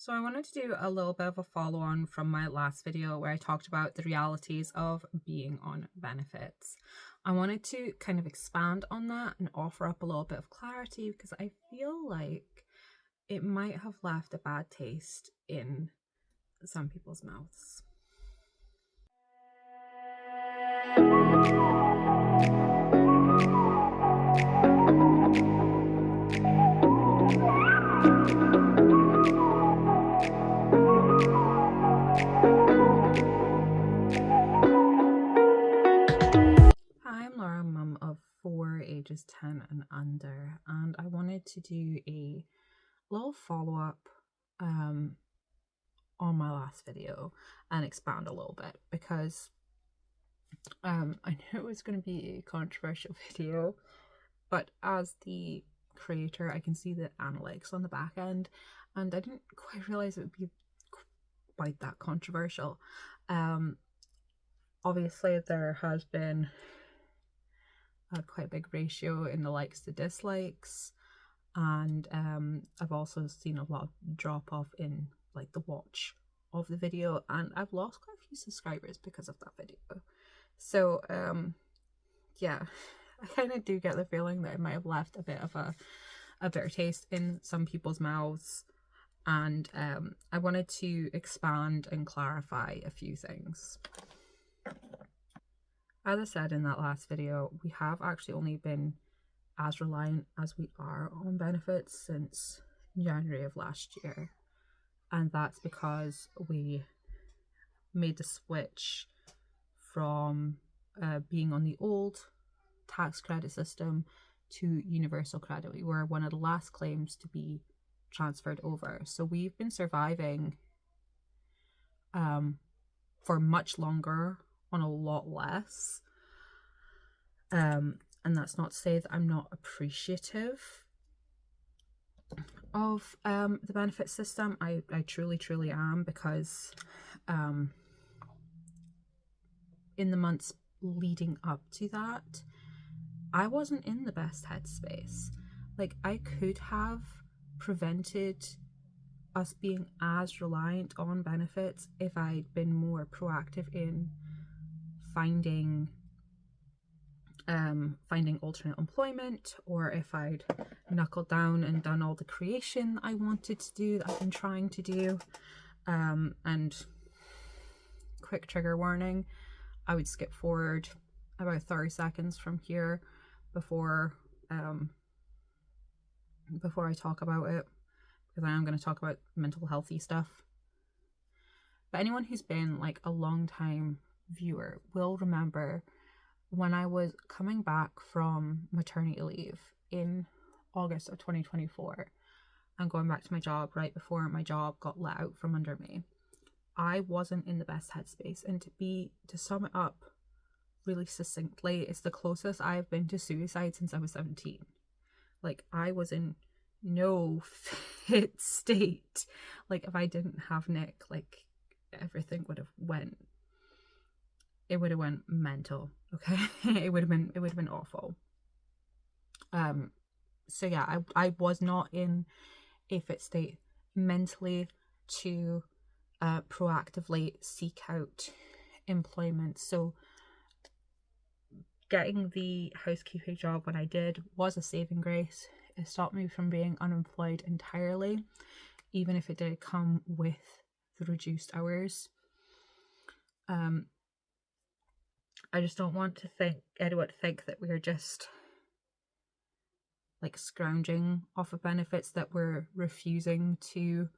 So I wanted to do a little bit of a follow on from my last video where I talked about the realities of being on benefits. I wanted to kind of expand on that and offer up a little bit of clarity because I feel like it might have left a bad taste in some people's mouths. Hi, I'm Laura, mum of 4 ages 10 and under, and I wanted to do a little follow-up on my last video and expand a little bit because I knew it was going to be a controversial video, but as the creator I can see the analytics on the back end and I didn't quite realize it would be quite that controversial. Obviously there has been a quite big ratio in the likes to dislikes, and I've also seen a lot of drop off in like the watch of the video, and I've lost quite a few subscribers because of that video. So yeah, I kind of do get the feeling that it might have left a bit of a bitter taste in some people's mouths, and I wanted to expand and clarify a few things. As I said in that last video, we have actually only been as reliant as we are on benefits since January of last year, and that's because we made the switch from being on the old tax credit system to universal credit. We were one of the last claims to be transferred over, so we've been surviving for much longer on a lot less, and that's not to say that I'm not appreciative of the benefit system. I truly am, because in the months leading up to that, I wasn't in the best headspace. Like, I could have prevented us being as reliant on benefits if I'd been more proactive in finding alternate employment, or if I'd knuckled down and done all the creation I wanted to do, that I've been trying to do. And quick trigger warning, I would skip forward about 30 seconds from here before I talk about it, because I am going to talk about mental healthy stuff. But anyone who's been like a long time viewer will remember when I was coming back from maternity leave in August of 2024 and going back to my job right before my job got let out from under me, I wasn't in the best headspace. And to sum it up really succinctly, it's the closest I've been to suicide since I was 17. Like, I was in no fit state. Like, if I didn't have Nick, like, everything would have went mental. Okay. it would have been awful. So yeah, I was not in a fit state mentally to proactively seek out employment. So getting the housekeeping job when I did was a saving grace. It stopped me from being unemployed entirely, even if it did come with the reduced hours. I just don't want anyone to think that we're just like scrounging off of benefits, that we're refusing to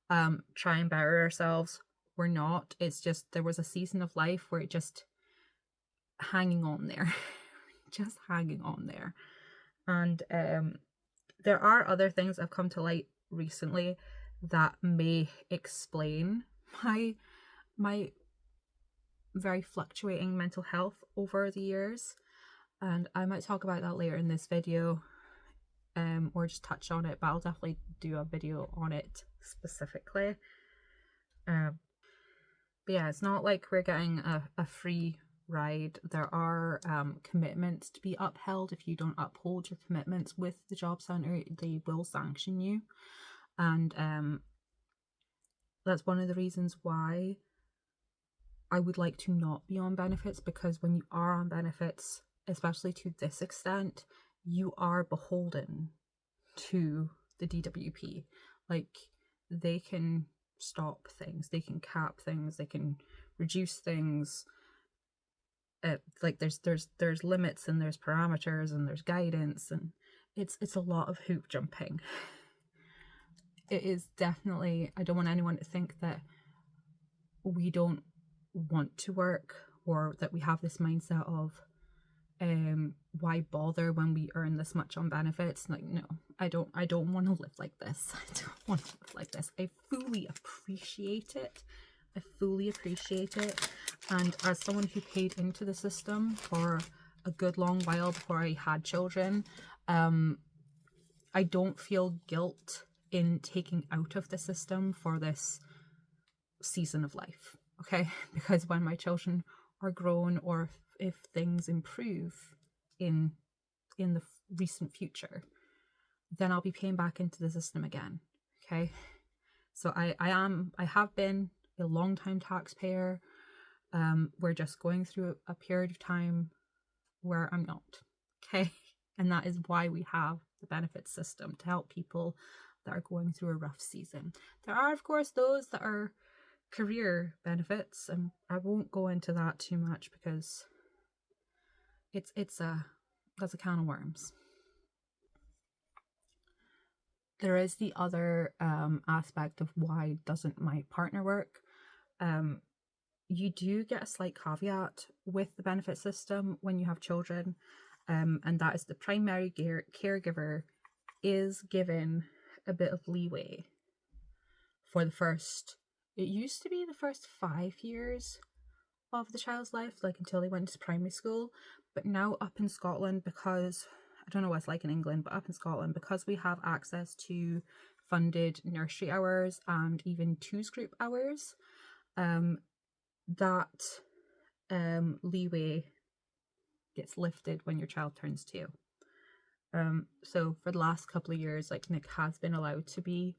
try and better ourselves. We're not. It's just there was a season of life where it just hanging on there. Just hanging on there. And there are other things that have come to light recently that may explain my very fluctuating mental health over the years, and I might talk about that later in this video, or just touch on it, but I'll definitely do a video on it specifically. But yeah, it's not like we're getting a free ride. There are commitments to be upheld. If you don't uphold your commitments with the job centre, they will sanction you. And that's one of the reasons why I would like to not be on benefits, because when you are on benefits, especially to this extent, you are beholden to the DWP. Like, they can stop things, they can cap things, they can reduce things. Like there's limits and there's parameters and there's guidance, and it's a lot of hoop jumping. It is definitely, I don't want anyone to think that we don't want to work, or that we have this mindset of why bother when we earn this much on benefits. Like, no, I don't want to live like this. I don't want to live like this. I fully appreciate it. And as someone who paid into the system for a good long while before I had children, I don't feel guilt in taking out of the system for this season of life, okay? Because when my children are grown, or if things improve in the recent future, then I'll be paying back into the system again, okay? So I have been a long-time taxpayer. We're just going through a period of time where I'm not, okay? And that is why we have the benefits system, to help people that are going through a rough season. There are, of course, those that are career benefits, and I won't go into that too much because that's a can of worms. There is the other aspect of why doesn't my partner work. You do get a slight caveat with the benefit system when you have children, and that is the primary caregiver is given a bit of leeway for the first, it used to be the first 5 years of the child's life, like until they went to primary school. But now up in Scotland, because I don't know what it's like in England, but up in Scotland, because we have access to funded nursery hours and even twos group hours, that leeway gets lifted when your child turns 2. So for the last couple of years, like, Nick has been allowed to be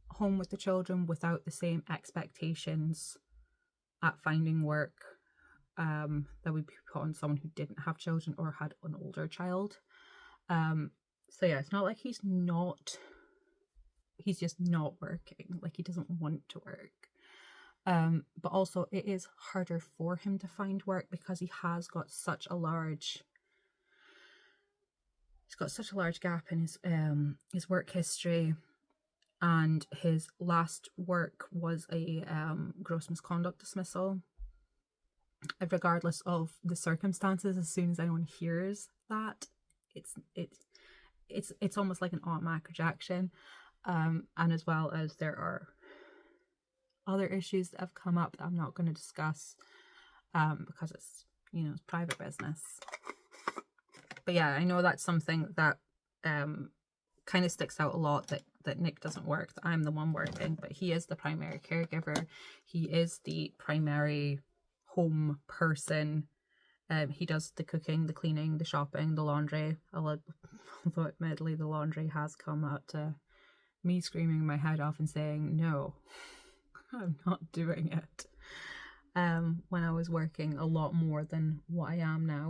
home with the children without the same expectations at finding work that would be put on someone who didn't have children or had an older child. So yeah, it's not like he's just not working, like he doesn't want to work. But also it is harder for him to find work because he has got such a large gap in his work history, and his last work was a gross misconduct dismissal. Regardless of the circumstances, as soon as anyone hears that, it's almost like an automatic rejection. And as well as there are other issues that have come up that I'm not going to discuss because it's private business. But yeah, I know that's something that kind of sticks out a lot, that Nick doesn't work, that I'm the one working, but he is the primary caregiver. He is the primary home person. He does the cooking, the cleaning, the shopping, the laundry, although admittedly the laundry has come out to me screaming my head off and saying, no, I'm not doing it, when I was working a lot more than what I am now.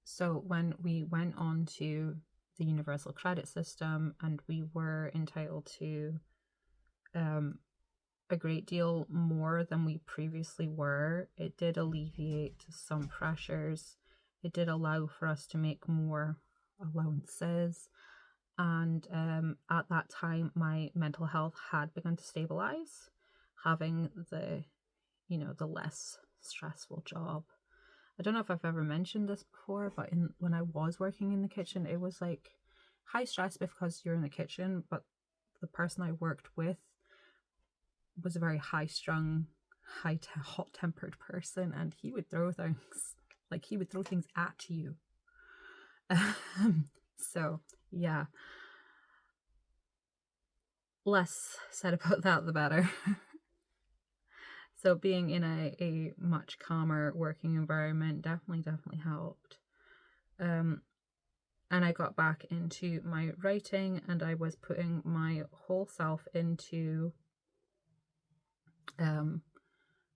So when we went on to the universal credit system and we were entitled to a great deal more than we previously were, it did alleviate some pressures. It did allow for us to make more allowances, and at that time my mental health had begun to stabilize, having the less stressful job. I don't know if I've ever mentioned this before, but when I was working in the kitchen, it was like high stress because you're in the kitchen, but the person I worked with was a very high-strung, hot-tempered person, and he would throw things at you. So yeah, less said about that the better. So being in a much calmer working environment definitely helped. And I got back into my writing, and I was putting my whole self into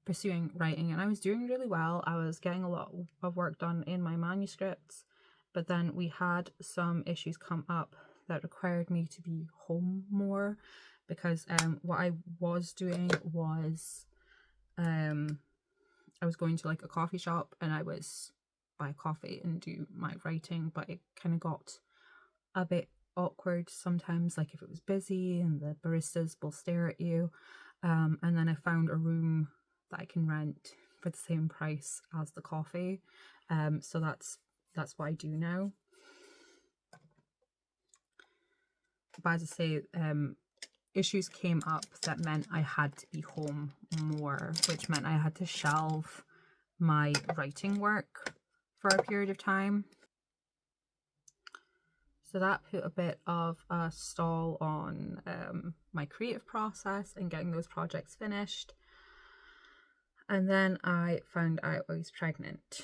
pursuing writing, and I was doing really well. I was getting a lot of work done in my manuscripts, but then we had some issues come up that required me to be home more, because what I was doing was I was going to like a coffee shop and I was buy coffee and do my writing, but it kind of got a bit awkward sometimes, like if it was busy and the baristas will stare at you. And then I found a room that I can rent for the same price as the coffee. So that's what I do now. But as I say, issues came up that meant I had to be home more, which meant I had to shelve my writing work for a period of time. So that put a bit of a stall on my creative process and getting those projects finished. And then I found out I was pregnant,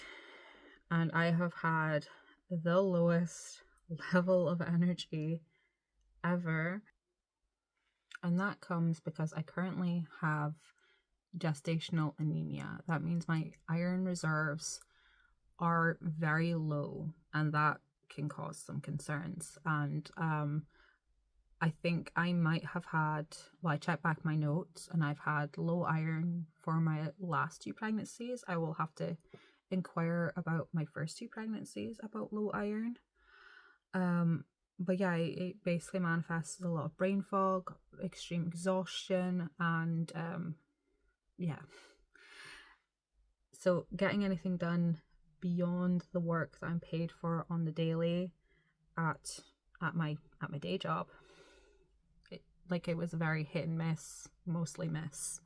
and I have had the lowest level of energy ever. And that comes because I currently have gestational anemia. That means my iron reserves are very low, and that can cause some concerns. And I think I might have had, well, I checked back my notes and I've had low iron for my last 2 pregnancies. I will have to inquire about my first 2 pregnancies about low iron. But yeah, it basically manifests as a lot of brain fog, extreme exhaustion, and yeah. So getting anything done beyond the work that I'm paid for on the daily at my day job, it was a very hit and miss, mostly miss.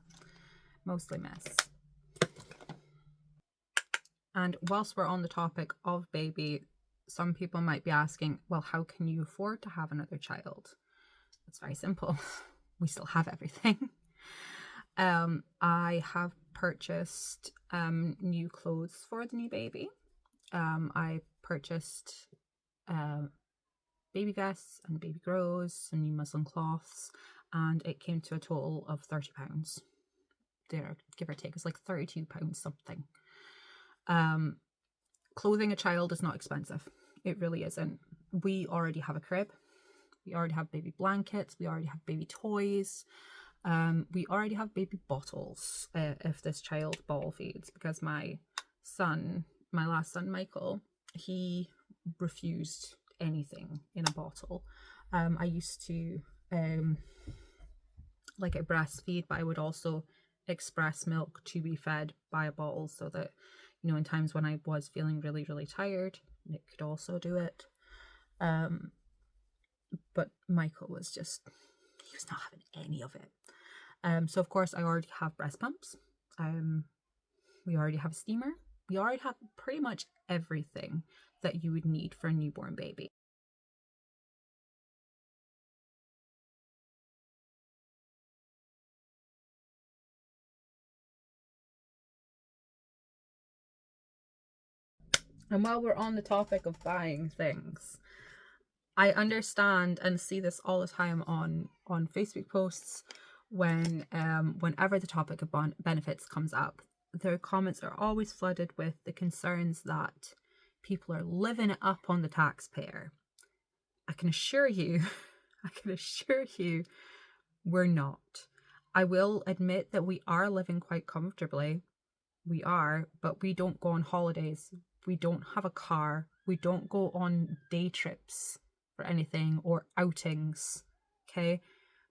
And whilst we're on the topic of baby, some people might be asking, well, how can you afford to have another child? It's very simple. We still have everything. I have purchased new clothes for the new baby. I purchased baby vests and baby grows, some new muslin cloths, and it came to a total of £30. There, give or take, it's like £32 something. Clothing a child is not expensive. It really isn't. We already have a crib. We already have baby blankets. We already have baby toys. We already have baby bottles if this child bottle feeds, because my last son, Michael, he refused anything in a bottle. I used to like I breastfeed, but I would also express milk to be fed by a bottle, so that, you know, in times when I was feeling really, really tired, Nick could also do it. But Michael was he was not having any of it. So of course I already have breast pumps. We already have a steamer. We already have pretty much everything that you would need for a newborn baby. And while we're on the topic of buying things, I understand and see this all the time on Facebook posts when whenever the topic of benefits comes up. Their comments are always flooded with the concerns that people are living it up on the taxpayer. I can assure you, we're not. I will admit that we are living quite comfortably. We are, but we don't go on holidays. We don't have a car. We don't go on day trips for anything or outings. Okay?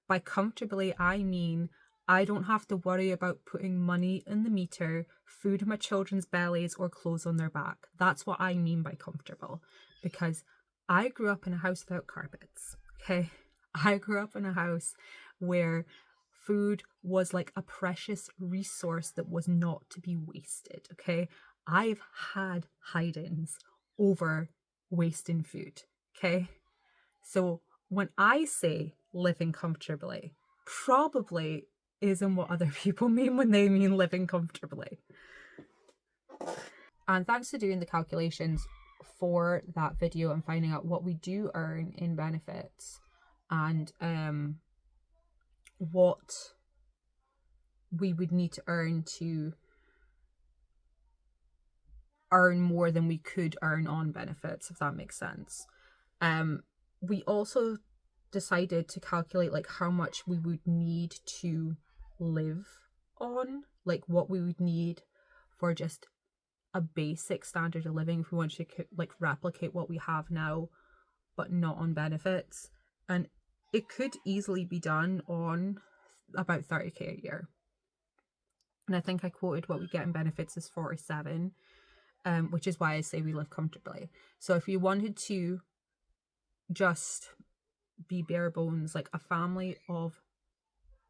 By comfortably, I mean I don't have to worry about putting money in the meter, food in my children's bellies, or clothes on their back. That's what I mean by comfortable. Because I grew up in a house without carpets. Okay? I grew up in a house where food was like a precious resource that was not to be wasted. Okay? I've had hide-ins over wasting food. Okay? So when I say living comfortably, probably isn't what other people mean when they mean living comfortably. And thanks to doing the calculations for that video and finding out what we do earn in benefits and what we would need to earn more than we could earn on benefits, if that makes sense. We also decided to calculate like how much we would need to live on, like what we would need for just a basic standard of living if we wanted to like replicate what we have now, but not on benefits. And it could easily be done on about 30k a year. And I think I quoted what we get in benefits is 47, which is why I say we live comfortably. So if you wanted to just be bare bones, like a family of,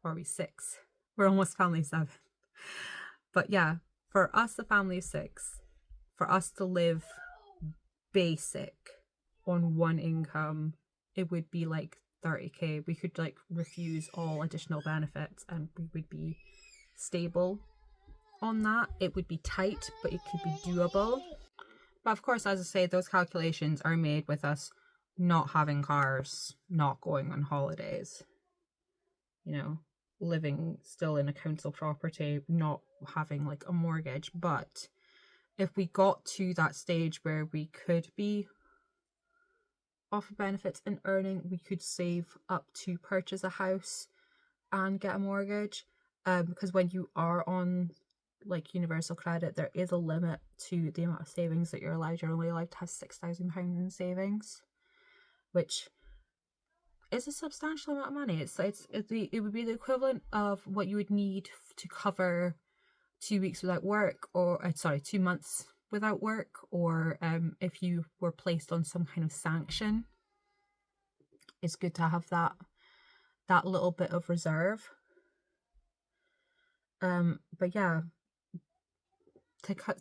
or are we 6? We're almost family 7. But yeah, for us, a family of 6, for us to live basic on one income, it would be like 30k. We could like refuse all additional benefits and we would be stable on that. It would be tight, but it could be doable. But of course, as I say, those calculations are made with us not having cars, not going on holidays, you know, living still in a council property, not having like a mortgage. But if we got to that stage where we could be off of benefits and earning, we could save up to purchase a house and get a mortgage. Because when you are on like universal credit, there is a limit to the amount of savings that you're allowed. You're only allowed to have £6,000 in savings, which is a substantial amount of money. It would be the equivalent of what you would need to cover 2 weeks without work, or 2 months without work, or if you were placed on some kind of sanction. It's good to have that little bit of reserve. But yeah,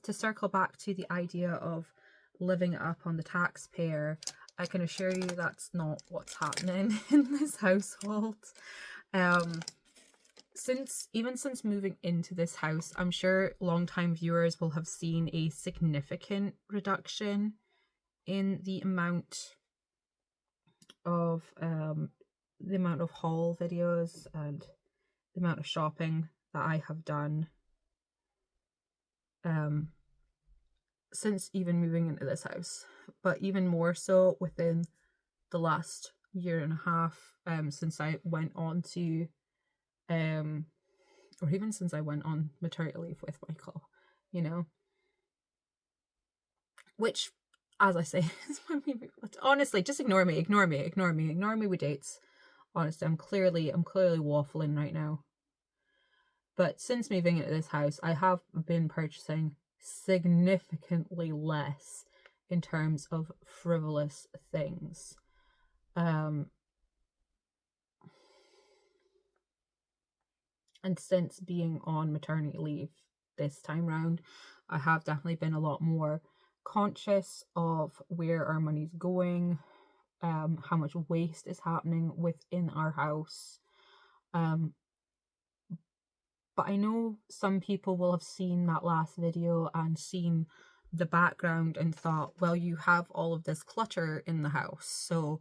to circle back to the idea of living up on the taxpayer, I can assure you that's not what's happening in this household. Since moving into this house, I'm sure long-time viewers will have seen a significant reduction in the amount of haul videos and the amount of shopping that I have done since even moving into this house, but even more so within the last year and a half, since I went on to or even since I went on maternity leave with Michael, you know, which, as I say, is when we honestly just ignore me with dates. Honestly, I'm clearly waffling right now. But since moving into this house, I have been purchasing significantly less in terms of frivolous things. And since being on maternity leave this time round, I have definitely been a lot more conscious of where our money's going, how much waste is happening within our house. But I know some people will have seen that last video and seen the background and thought, well, you have all of this clutter in the house, so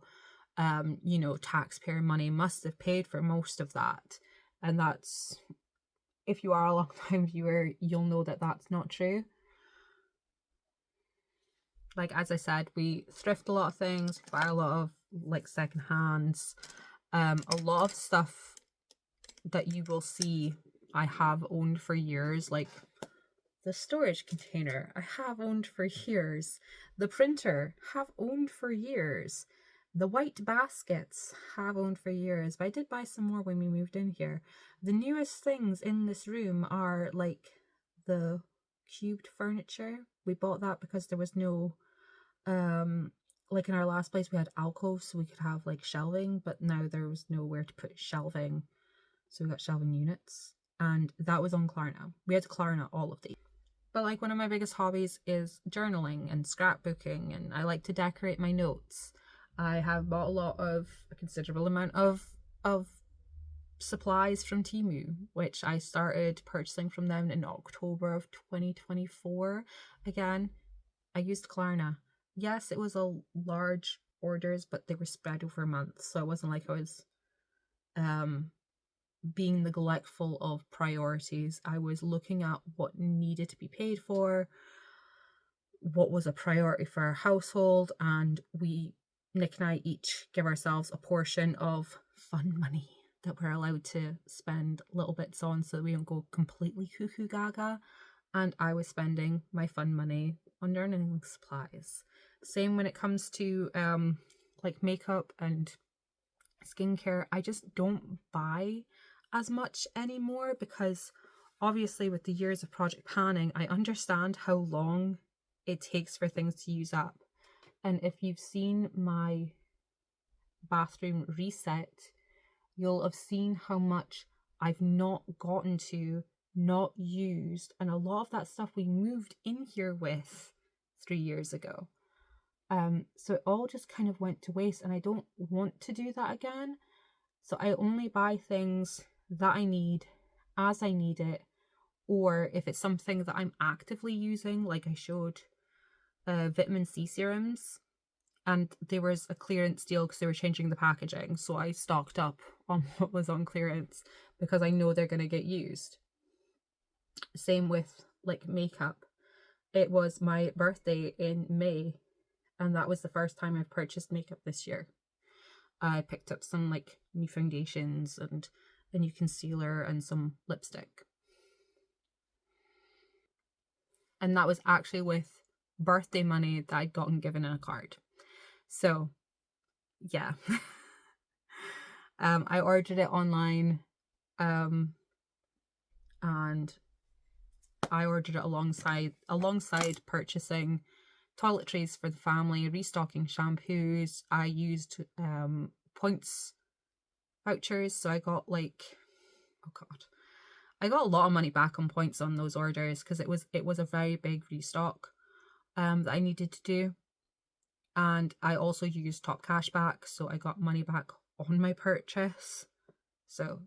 you know, taxpayer money must have paid for most of that. And that's, if you are a long time viewer, you'll know that that's not true. Like, as I said, we thrift a lot of things, buy a lot of like second hands. A lot of stuff that you will see I have owned for years, like the storage container I have owned for years, the printer have owned for years, the white baskets have owned for years, but I did buy some more when we moved in here. The newest things in this room are like the cubed furniture. We bought that because there was no like in our last place we had alcoves so we could have like shelving, but now there was nowhere to put shelving, so we got shelving units, and that was on Klarna. We had to Klarna all of these. But like one of my biggest hobbies is journaling and scrapbooking, and I like to decorate my notes. I have bought a considerable amount of supplies from Temu, which I started purchasing from them in October of 2024. Again, I used Klarna. Yes, it was a large orders, but they were spread over months, so it wasn't like I was being neglectful of priorities. I was looking at what needed to be paid for, what was a priority for our household, and Nick and I each give ourselves a portion of fun money that we're allowed to spend little bits on so that we don't go completely cuckoo gaga. And I was spending my fun money on learning supplies. Same when it comes to like makeup and skincare. I just don't buy as much anymore because obviously with the years of project planning, I understand how long it takes for things to use up. And if you've seen my bathroom reset, you'll have seen how much I've not gotten to, not used, and a lot of that stuff we moved in here with 3 years ago. So it all just kind of went to waste, and I don't want to do that again. So I only buy things that I need as I need it, or if it's something that I'm actively using, like I showed vitamin C serums, and there was a clearance deal because they were changing the packaging, so I stocked up on what was on clearance because I know they're going to get used. Same with like makeup. It was my birthday in May, and that was the first time I've purchased makeup this year. I picked up some like new foundations and a new concealer and some lipstick. And that was actually with birthday money that I'd gotten given in a card. So, yeah. I ordered it online, and I ordered it alongside purchasing toiletries for the family, restocking shampoos. I used points vouchers, so I got I got a lot of money back on points on those orders because it was a very big restock that I needed to do. And I also used top cash back, so I got money back on my purchase. So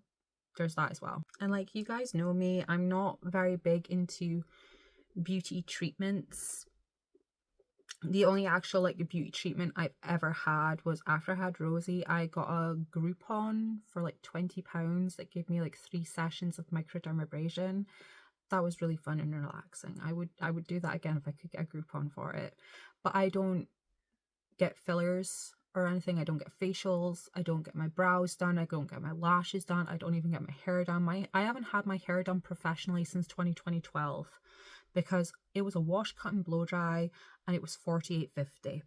there's that as well. And like, you guys know me, I'm not very big into beauty treatments. The only actual like beauty treatment I've ever had was after I had Rosie. I got a Groupon for like £20 that gave me like 3 sessions of microdermabrasion. That was really fun and relaxing. I would do that again if I could get a Groupon for it. But I don't get fillers or anything. I don't get facials. I don't get my brows done. I don't get my lashes done. I don't even get my hair done. I haven't had my hair done professionally since 2012 because it was a wash, cut and blow dry, and it was $48.50.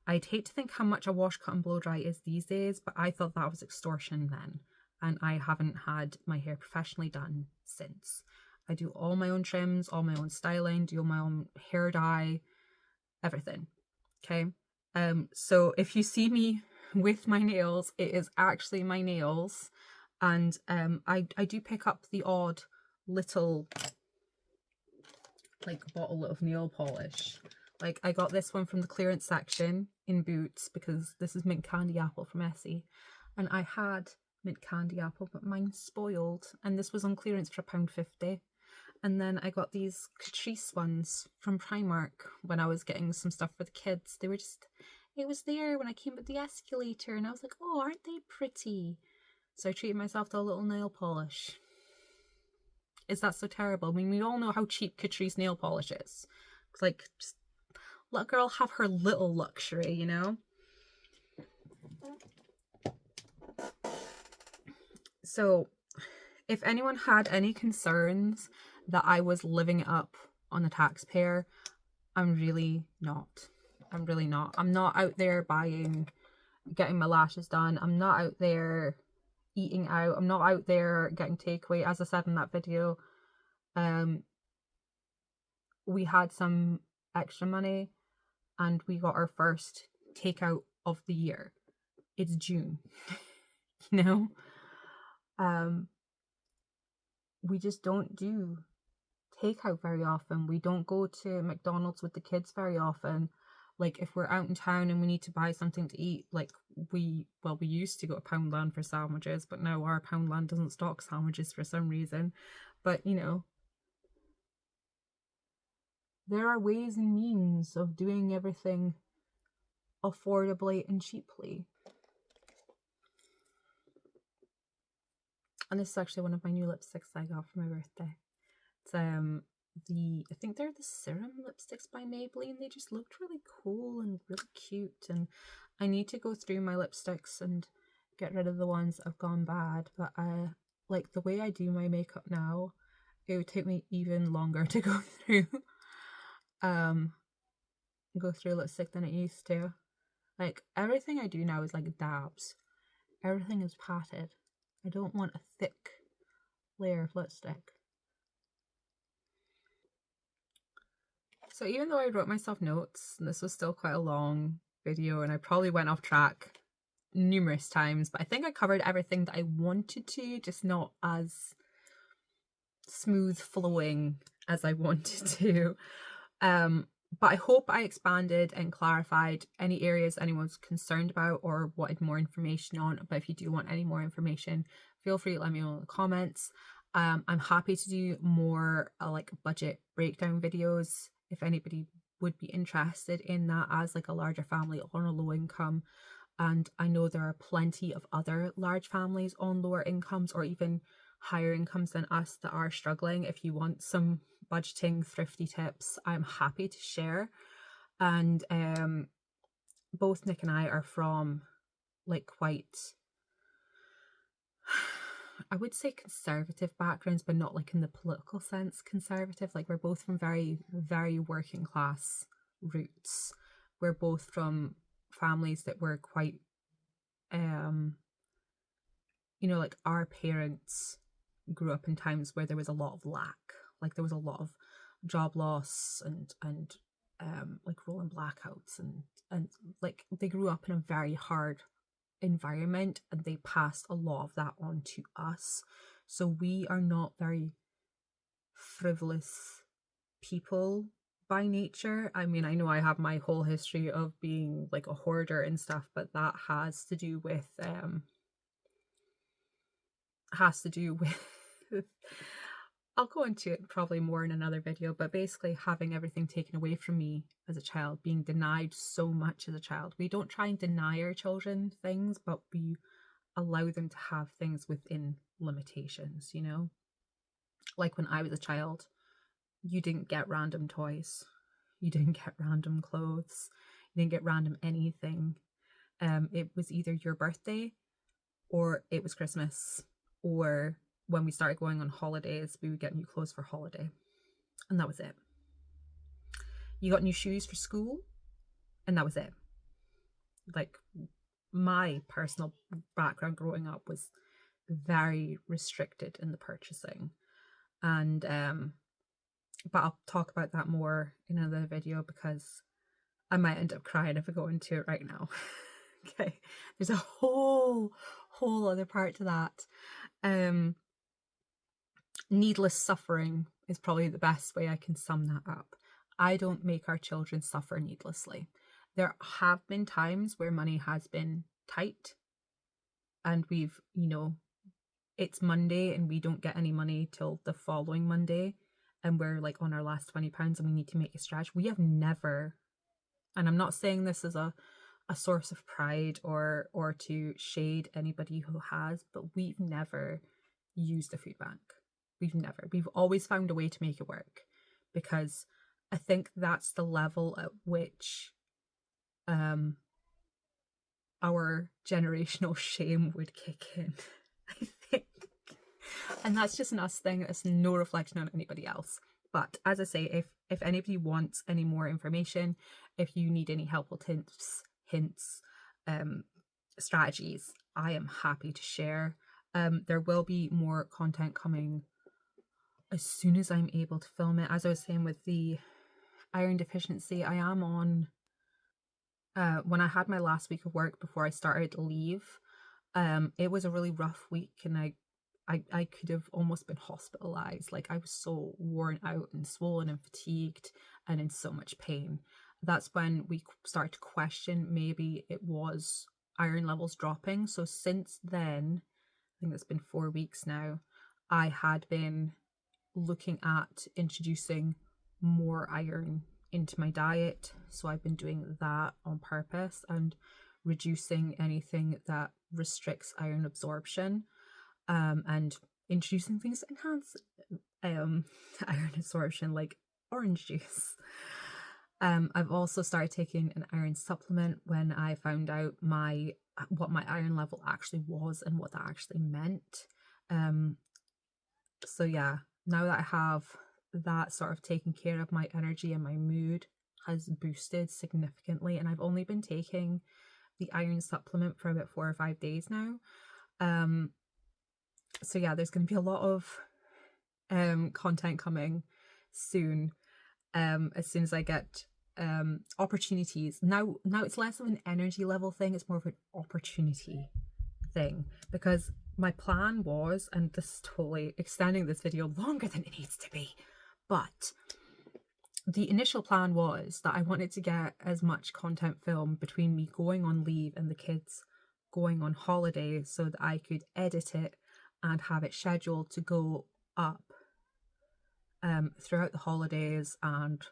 I'd hate to think how much a wash, cut and blow dry is these days, but I thought that was extortion then, and I haven't had my hair professionally done since. I do all my own trims, all my own styling, do my own hair dye, everything. Okay. So if you see me with my nails, it is actually my nails. And I do pick up the odd little like bottle of nail polish. Like I got this one from the clearance section in Boots because this is mint candy apple from Essie, and I had mint candy apple, but mine's spoiled, and this was on clearance for £1.50. And then I got these Catrice ones from Primark when I was getting some stuff for the kids. They were just, it was there when I came up the escalator, and I was like, oh, aren't they pretty? So I treated myself to a little nail polish. Is that so terrible? I mean, we all know how cheap Catrice nail polish is. It's like, just let a girl have her little luxury, you know? So, if anyone had any concerns that I was living it up on the taxpayer, I'm really not. I'm really not. I'm not out there getting my lashes done. I'm not out there eating out. I'm not out there getting takeaway. As I said in that video, we had some extra money and we got our first takeout of the year. It's June, you know? We just don't do takeout very often. We don't go to McDonald's with the kids very often. Like if we're out in town and we need to buy something to eat, like we used to go to Poundland for sandwiches, but now our Poundland doesn't stock sandwiches for some reason. But you know, there are ways and means of doing everything affordably and cheaply. And this is actually one of my new lipsticks I got for my birthday. It's I think they're the serum lipsticks by Maybelline. They just looked really cool and really cute, and I need to go through my lipsticks and get rid of the ones that have gone bad. But like the way I do my makeup now, it would take me even longer to go through lipstick than it used to. Like everything I do now is like dabs. Everything is patted. I don't want a thick layer of lipstick. So even though I wrote myself notes, and this was still quite a long video, and I probably went off track numerous times, but I think I covered everything that I wanted to, just not as smooth flowing as I wanted to. But I hope I expanded and clarified any areas anyone's concerned about or wanted more information on. But if you do want any more information, feel free to let me know in the comments. I'm happy to do more like budget breakdown videos if anybody would be interested in that as like a larger family on a low income. And I know there are plenty of other large families on lower incomes or even higher incomes than us that are struggling. If you want some budgeting thrifty tips, I'm happy to share. And both Nick and I are from like quite, I would say conservative backgrounds, but not like in the political sense conservative. Like we're both from very, very working class roots. We're both from families that were quite like our parents grew up in times where there was a lot of lack. Like there was a lot of job loss and like rolling blackouts and like they grew up in a very hard environment and they passed a lot of that on to us. So we are not very frivolous people by nature. I mean, I know I have my whole history of being like a hoarder and stuff, but that has to do with I'll go into it probably more in another video, but basically having everything taken away from me as a child, being denied so much as a child. We don't try and deny our children things, but we allow them to have things within limitations, you know? Like when I was a child, you didn't get random toys. You didn't get random clothes. You didn't get random anything. It was either your birthday or it was Christmas, or when we started going on holidays, we would get new clothes for holiday. And that was it. You got new shoes for school, and that was it. Like, my personal background growing up was very restricted in the purchasing. And, but I'll talk about that more in another video because I might end up crying if I go into it right now. Okay. There's a whole other part to that. Needless suffering is probably the best way I can sum that up. I don't make our children suffer needlessly. There have been times where money has been tight and we've, it's Monday and we don't get any money till the following Monday and we're like on our last £20 and we need to make a stretch. We have never, and I'm not saying this as a source of pride or to shade anybody who has, but we've never used a food bank. We've always found a way to make it work because I think that's the level at which our generational shame would kick in, I think. And that's just an us thing. It's no reflection on anybody else. But as I say, if anybody wants any more information, if you need any helpful tips, hints, strategies, I am happy to share. There will be more content coming as soon as I'm able to film it. As I was saying with the iron deficiency, I am on, when I had my last week of work before I started leave, it was a really rough week and I could have almost been hospitalized. Like I was so worn out and swollen and fatigued and in so much pain. That's when we started to question maybe it was iron levels dropping. So since then, I think it's been 4 weeks now, I had been looking at introducing more iron into my diet. So I've been doing that on purpose and reducing anything that restricts iron absorption. and introducing things to enhance iron absorption, like orange juice. I've also started taking an iron supplement when I found out what my iron level actually was and what that actually meant. So yeah, now that I have that sort of taken care of, my energy and my mood has boosted significantly, and I've only been taking the iron supplement for about 4 or 5 days now. So yeah, there's going to be a lot of content coming soon, as soon as I get opportunities. Now it's less of an energy level thing, it's more of an opportunity thing, because my plan was, and this is totally extending this video longer than it needs to be, but the initial plan was that I wanted to get as much content filmed between me going on leave and the kids going on holiday so that I could edit it and have it scheduled to go up throughout the holidays, and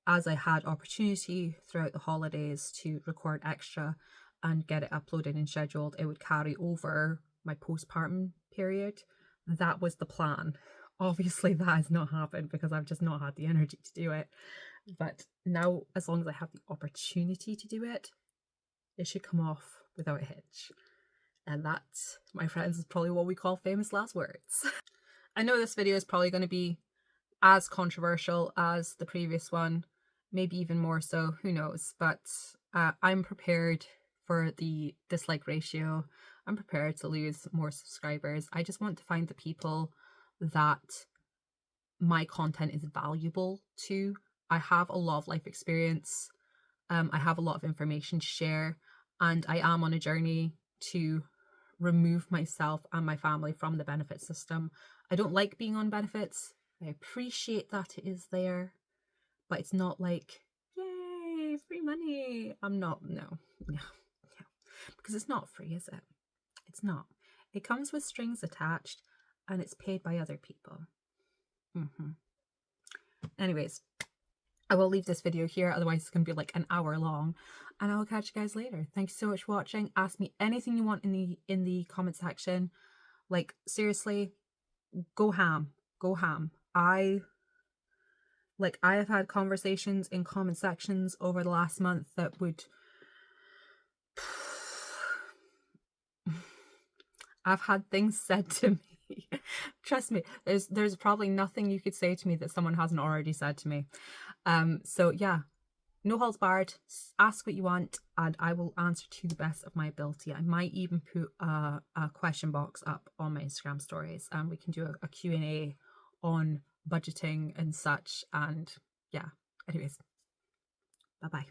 as I had opportunity throughout the holidays to record extra and get it uploaded and scheduled, it would carry over my postpartum period. That was the plan. Obviously that has not happened because I've just not had the energy to do it, but now, as long as I have the opportunity to do it, it should come off without a hitch. And that, my friends, is probably what we call famous last words. I know this video is probably going to be as controversial as the previous one, maybe even more so, who knows, but I'm prepared for the dislike ratio. I'm prepared to lose more subscribers. I just want to find the people that my content is valuable to. I have a lot of life experience. I have a lot of information to share, and I am on a journey to remove myself and my family from the benefit system. I don't like being on benefits. I appreciate that it is there, but it's not like, yay, free money. I'm not, no, because it's not free, is it? It's not. It comes with strings attached, and it's paid by other people. Anyways, I will leave this video here, otherwise it's going to be like an hour long, and I will catch you guys later. Thank you so much for watching. Ask me anything you want in the comment section. Like, seriously, go ham. Go ham. I have had conversations in comment sections over the last month that would I've had things said to me. Trust me, there's probably nothing you could say to me that someone hasn't already said to me. So yeah, no holds barred. Ask what you want, and I will answer to the best of my ability. I might even put a question box up on my Instagram stories, and we can do a Q&A on budgeting and such. And yeah, anyways, bye bye.